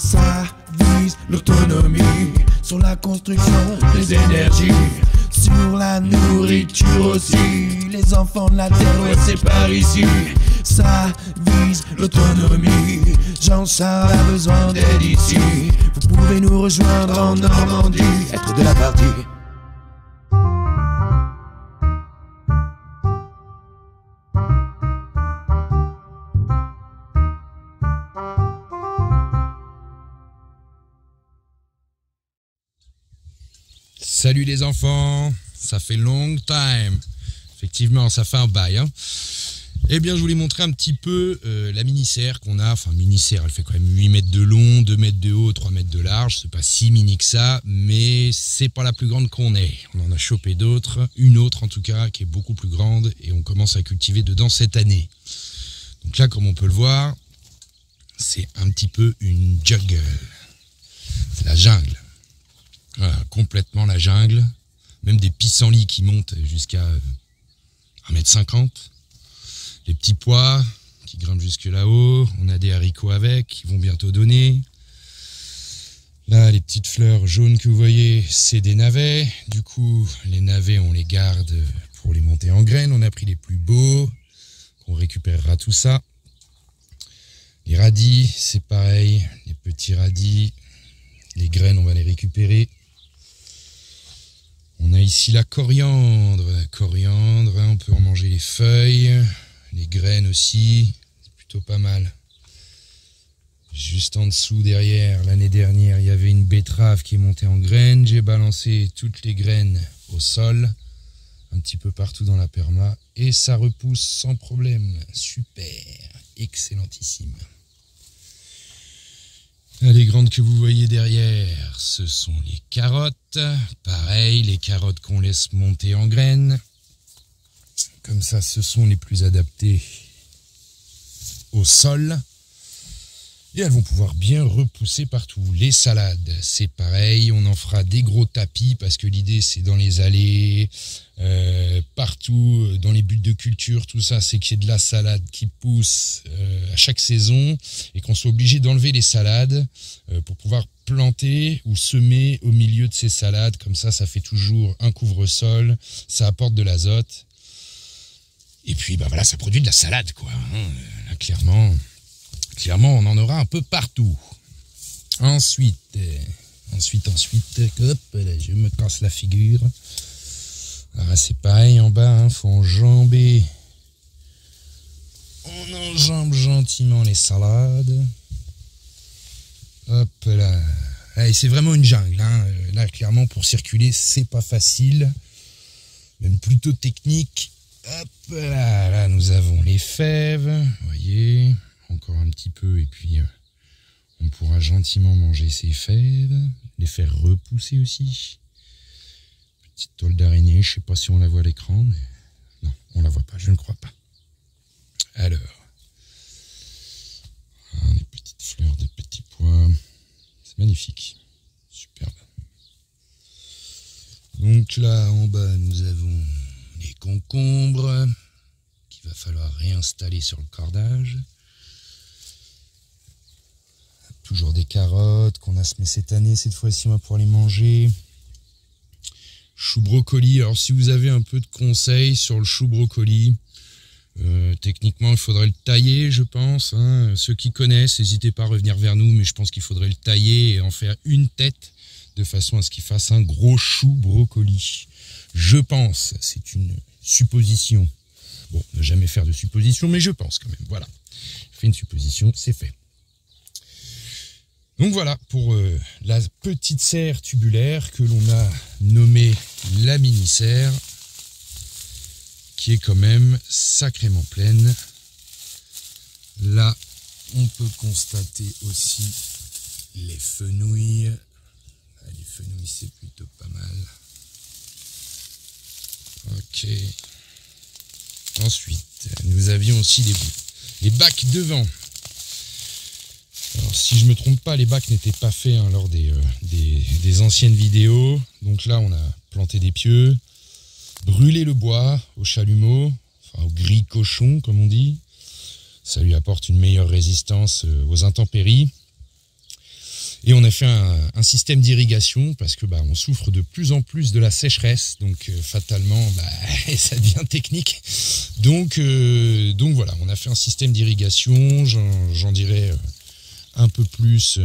Ça vise l'autonomie sur la construction des énergies, sur la nourriture aussi. Les enfants de la terre, ouais, c'est par ici. Ça vise l'autonomie. Jean-Charles a besoin d'aide ici. Vous pouvez nous rejoindre en Normandie, être de la partie. Salut les enfants, ça fait long time. Effectivement, ça fait un bail. Hein. Eh bien, je voulais montrer un petit peu la mini-serre qu'on a. Enfin, mini-serre, elle fait quand même 8 mètres de long, 2 mètres de haut, 3 mètres de large. C'est pas si mini que ça, mais c'est pas la plus grande qu'on ait. On en a chopé d'autres, une autre en tout cas, qui est beaucoup plus grande, et on commence à cultiver dedans cette année. Donc là, comme on peut le voir, c'est un petit peu une jungle. C'est la jungle. Voilà, complètement la jungle. Même des pissenlits qui montent jusqu'à 1,50 m. Les petits pois qui grimpent jusque là-haut. On a des haricots avec, qui vont bientôt donner. Là, les petites fleurs jaunes que vous voyez, c'est des navets. Du coup, les navets, on les garde pour les monter en graines. On a pris les plus beaux. On récupérera tout ça. Les radis, c'est pareil. Les petits radis. Les graines, on va les récupérer. On a ici la coriandre. Coriandre, on peut en manger les feuilles. Les graines aussi, c'est plutôt pas mal. Juste en dessous, derrière, l'année dernière, il y avait une betterave qui est montée en graines. J'ai balancé toutes les graines au sol, un petit peu partout dans la perma, et ça repousse sans problème. Super, excellentissime. Les grandes que vous voyez derrière, ce sont les carottes. Pareil, les carottes qu'on laisse monter en graines. Comme ça, ce sont les plus adaptées au sol. Et elles vont pouvoir bien repousser partout. Les salades, c'est pareil. On en fera des gros tapis parce que l'idée, c'est dans les allées, partout, dans les buts de culture, tout ça, c'est qu'il y ait de la salade qui pousse à chaque saison et qu'on soit obligé d'enlever les salades pour pouvoir planter ou semer au milieu de ces salades. Comme ça, ça fait toujours un couvre-sol, ça apporte de l'azote. Et puis, bah voilà, ça produit de la salade, quoi. Là, clairement, on en aura un peu partout. Ensuite, hop, là, je me casse la figure. Ah, c'est pareil en bas, hein, faut enjamber. On enjambe gentiment les salades. Hop là. Allez, c'est vraiment une jungle. Hein. Là, clairement, pour circuler, c'est pas facile. Même plutôt technique. Hop là, là, nous avons les fèves. Vous voyez, encore un petit peu, et puis on pourra gentiment manger ces fèves. Les faire repousser aussi. Petite toile d'araignée, je sais pas si on la voit à l'écran, mais non, on la voit pas, je ne crois pas. Alors, des petites fleurs de petits pois, c'est magnifique, superbe. Donc là, en bas, nous avons les concombres qu'il va falloir réinstaller sur le cordage. Toujours des carottes qu'on a semées cette année, cette fois-ci on va pouvoir les manger. Chou brocoli, alors si vous avez un peu de conseils sur le chou brocoli, techniquement il faudrait le tailler je pense, hein. Ceux qui connaissent, n'hésitez pas à revenir vers nous, mais je pense qu'il faudrait le tailler et en faire une tête de façon à ce qu'il fasse un gros chou brocoli. Je pense, c'est une supposition. Bon, ne jamais faire de supposition, mais je pense quand même, voilà. Je fais une supposition, c'est fait. Donc voilà pour la petite serre tubulaire que l'on a nommée la mini-serre, qui est quand même sacrément pleine. Là, on peut constater aussi les fenouilles. Les fenouilles, c'est plutôt pas mal. Ok. Ensuite, nous avions aussi les bacs devant. Alors, si je ne me trompe pas, les bacs n'étaient pas faits lors des anciennes vidéos. Donc là, on a planté des pieux, brûlé le bois au chalumeau, enfin au gris cochon, comme on dit. Ça lui apporte une meilleure résistance aux intempéries. Et on a fait un système d'irrigation parce que on souffre de plus en plus de la sécheresse, donc fatalement ça devient technique. Donc voilà, on a fait un système d'irrigation, j'en dirai un peu plus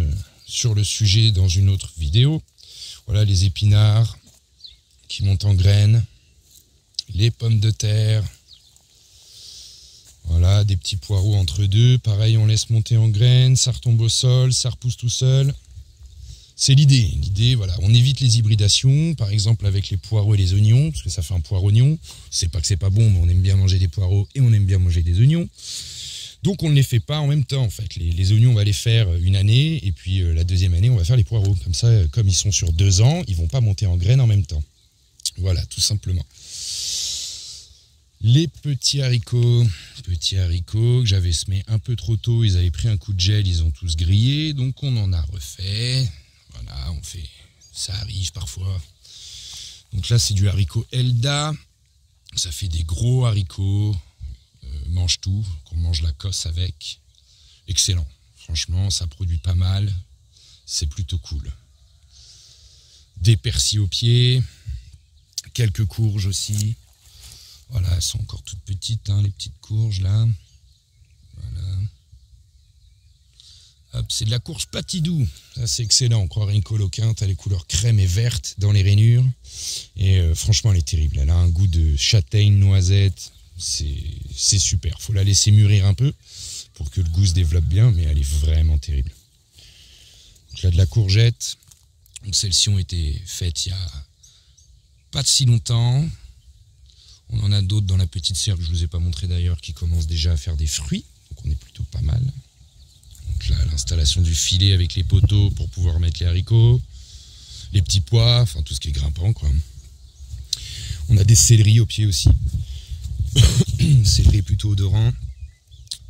sur le sujet dans une autre vidéo. Voilà les épinards qui montent en graines, les pommes de terre, voilà des petits poireaux entre deux, pareil on laisse monter en graines, ça retombe au sol, ça repousse tout seul. C'est l'idée, voilà, on évite les hybridations, par exemple avec les poireaux et les oignons, parce que ça fait un poire-oignon. C'est pas que c'est pas bon, mais on aime bien manger des poireaux et on aime bien manger des oignons. Donc on ne les fait pas en même temps, en fait. Les oignons, on va les faire une année, et puis la deuxième année, on va faire les poireaux. Comme ça, comme ils sont sur 2 ans, ils vont pas monter en graines en même temps. Voilà, tout simplement. Les petits haricots que j'avais semés un peu trop tôt, ils avaient pris un coup de gel, ils ont tous grillé, donc on en a refait. Voilà, ça arrive parfois. Donc là, c'est du haricot Elda. Ça fait des gros haricots. Mange tout, qu'on mange la cosse avec. Excellent. Franchement, ça produit pas mal. C'est plutôt cool. Des persils au pied. Quelques courges aussi. Voilà, elles sont encore toutes petites, les petites courges là. Voilà. Hop, c'est de la courge patidou, ça c'est excellent, on croirait une coloquin, t'as les couleurs crème et verte dans les rainures, et franchement elle est terrible, elle a un goût de châtaigne, noisette, c'est super, faut la laisser mûrir un peu pour que le goût se développe bien, mais elle est vraiment terrible. Donc là de la courgette, donc celles-ci ont été faites il y a pas de si longtemps, on en a d'autres dans la petite serre que je vous ai pas montré d'ailleurs qui commencent déjà à faire des fruits, donc on est plutôt pas mal. Donc là, l'installation du filet avec les poteaux pour pouvoir mettre les haricots, les petits pois, enfin tout ce qui est grimpant quoi. On a des céleris au pied aussi, céleri plutôt odorant,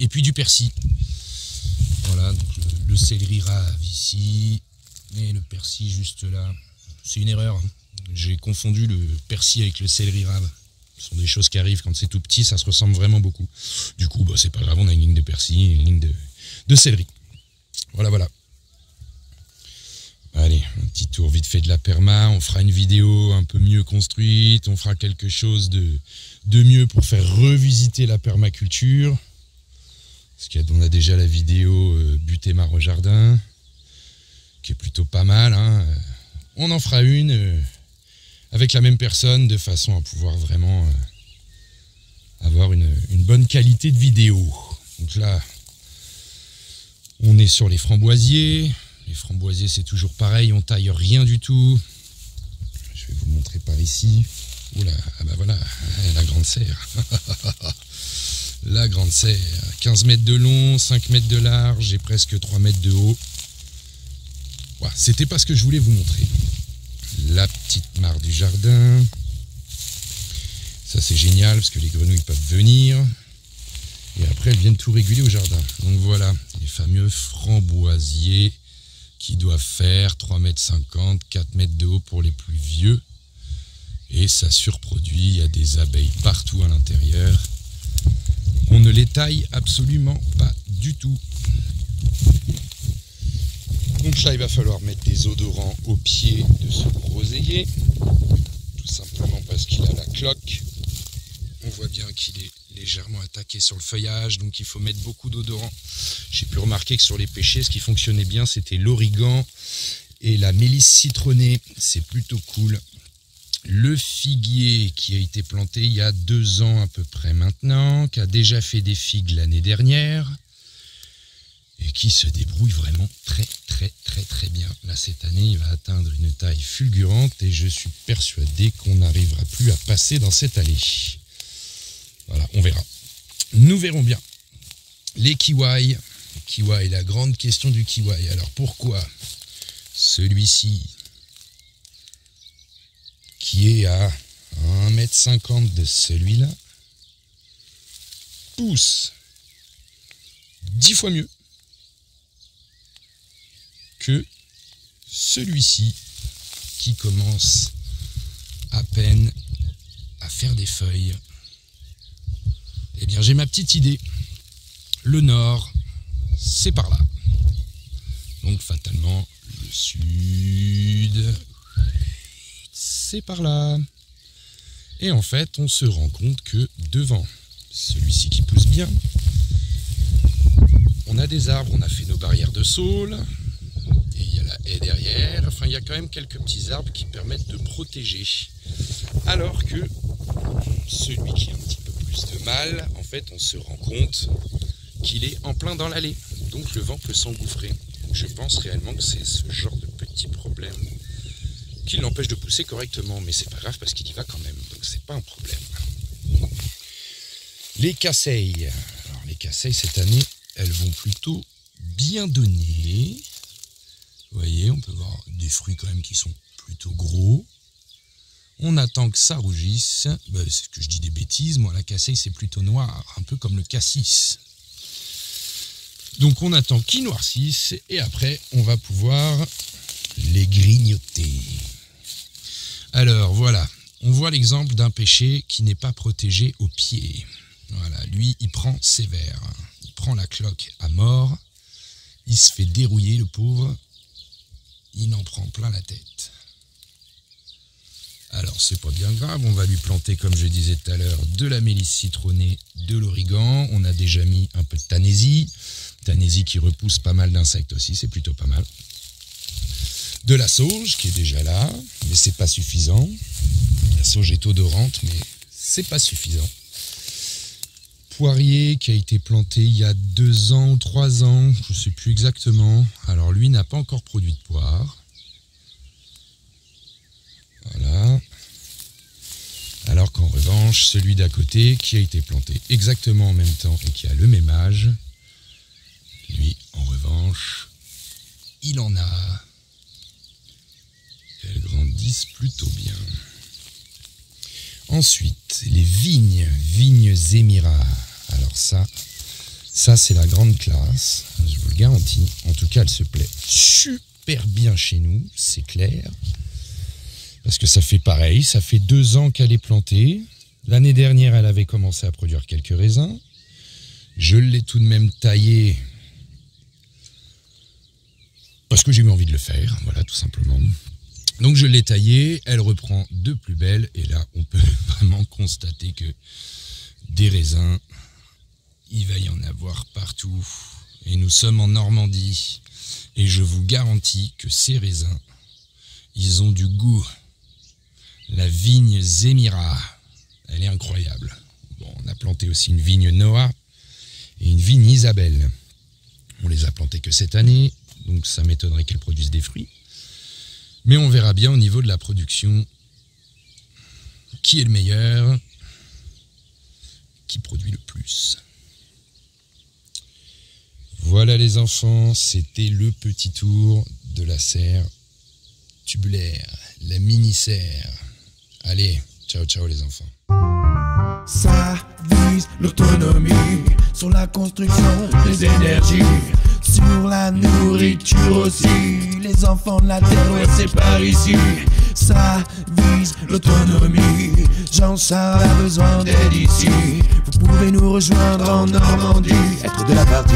et puis du persil. Voilà, donc le céleri rave ici, et le persil juste là. C'est une erreur, j'ai confondu le persil avec le céleri rave. Ce sont des choses qui arrivent quand c'est tout petit, ça se ressemble vraiment beaucoup. Du coup, c'est pas grave, on a une ligne de persil et une ligne de céleri. Voilà. Allez, un petit tour vite fait de la perma. On fera une vidéo un peu mieux construite. On fera quelque chose de mieux pour faire revisiter la permaculture. Parce qu'on a déjà la vidéo but et marre au jardin, qui est plutôt pas mal. On en fera une avec la même personne de façon à pouvoir vraiment avoir une bonne qualité de vidéo. Donc là, on est sur les framboisiers. Les framboisiers, c'est toujours pareil, on taille rien du tout. Je vais vous montrer par ici. Oula, voilà, la grande serre. La grande serre. 15 mètres de long, 5 mètres de large et presque 3 mètres de haut. Voilà, c'était pas ce que je voulais vous montrer. La petite mare du jardin. Ça, c'est génial parce que les grenouilles peuvent venir. Et après, elles viennent tout réguler au jardin. Donc voilà, les fameux framboisiers qui doivent faire 3,50 m, 4 mètres de haut pour les plus vieux. Et ça surproduit, il y a des abeilles partout à l'intérieur. On ne les taille absolument pas du tout. Donc là, il va falloir mettre des odorants au pied de ce groseillier. Tout simplement parce qu'il a la cloque. On voit bien qu'il est légèrement attaqué sur le feuillage, donc il faut mettre beaucoup d'odorants. J'ai pu remarquer que sur les pêchers, ce qui fonctionnait bien, c'était l'origan et la mélisse citronnée. C'est plutôt cool. Le figuier qui a été planté il y a 2 ans à peu près maintenant, qui a déjà fait des figues l'année dernière et qui se débrouille vraiment très bien. Là, cette année, il va atteindre une taille fulgurante et je suis persuadé qu'on n'arrivera plus à passer dans cette allée. Voilà, on verra. Nous verrons bien. Les kiwis. La grande question du kiwi. Alors pourquoi celui-ci, qui est à 1,50 m de celui-là, pousse 10 fois mieux que celui-ci qui commence à peine à faire des feuilles? Eh bien, j'ai ma petite idée. Le nord, c'est par là. Donc donc fatalement le sud, c'est par là. Et en fait, on se rend compte que devant celui-ci qui pousse bien, on a des arbres, on a fait nos barrières de saule, et il y a la haie derrière, enfin il y a quand même quelques petits arbres qui permettent de protéger. Alors que celui qui a un petit peu plus de mal, en fait on se rend compte qu'il est en plein dans l'allée, donc le vent peut s'engouffrer. Je pense réellement que c'est ce genre de petit problème qui l'empêche de pousser correctement, mais c'est pas grave parce qu'il y va quand même, donc c'est pas un problème. Les casseilles. Alors les casseilles cette année, elles vont plutôt bien donner. Vous voyez, on peut voir des fruits quand même qui sont plutôt gros. On attend que ça rougisse. C'est que je dis des bêtises, moi la casseille c'est plutôt noir, un peu comme le cassis. Donc on attend qu'ils noircissent et après on va pouvoir les grignoter. Alors voilà, on voit l'exemple d'un pêcher qui n'est pas protégé au pied. Voilà, lui il prend sévère, il prend la cloque à mort, il se fait dérouiller le pauvre, il en prend plein la tête. Alors c'est pas bien grave, on va lui planter comme je disais tout à l'heure de la mélisse citronnée, de l'origan, on a déjà mis un peu de tanaisie qui repousse pas mal d'insectes aussi, c'est plutôt pas mal. De la sauge qui est déjà là, mais c'est pas suffisant. La sauge est odorante, mais c'est pas suffisant. Poirier qui a été planté il y a 2 ans ou 3 ans, je ne sais plus exactement. Alors lui n'a pas encore produit de poire. Voilà. Alors qu'en revanche, celui d'à côté qui a été planté exactement en même temps et qui a le même âge, lui en revanche, il en a. Elles grandissent plutôt bien. Ensuite, les vignes émirats. Alors ça c'est la grande classe, je vous le garantis. En tout cas, elle se plaît super bien chez nous, c'est clair. Parce que ça fait pareil, ça fait 2 ans qu'elle est plantée. L'année dernière, elle avait commencé à produire quelques raisins. Je l'ai tout de même taillée parce que j'ai eu envie de le faire, voilà, tout simplement. Donc je l'ai taillée, elle reprend de plus belle, et là on peut vraiment constater que des raisins, il va y en avoir partout. Et nous sommes en Normandie, et je vous garantis que ces raisins, ils ont du goût. La vigne Zémira, elle est incroyable. Bon, on a planté aussi une vigne Noah et une vigne Isabelle. On les a plantées que cette année, donc ça m'étonnerait qu'elles produisent des fruits. Mais on verra bien au niveau de la production qui est le meilleur, qui produit le plus. Voilà les enfants, c'était le petit tour de la serre tubulaire, la mini-serre. Allez, ciao ciao les enfants. Ça vise l'autonomie sur la construction, les énergies, sur la nourriture aussi. Les enfants de la terre, ouais, c'est par ici. Ça vise l'autonomie. Jean-Charles a besoin d'aide ici. Vous pouvez nous rejoindre en Normandie, être de la partie.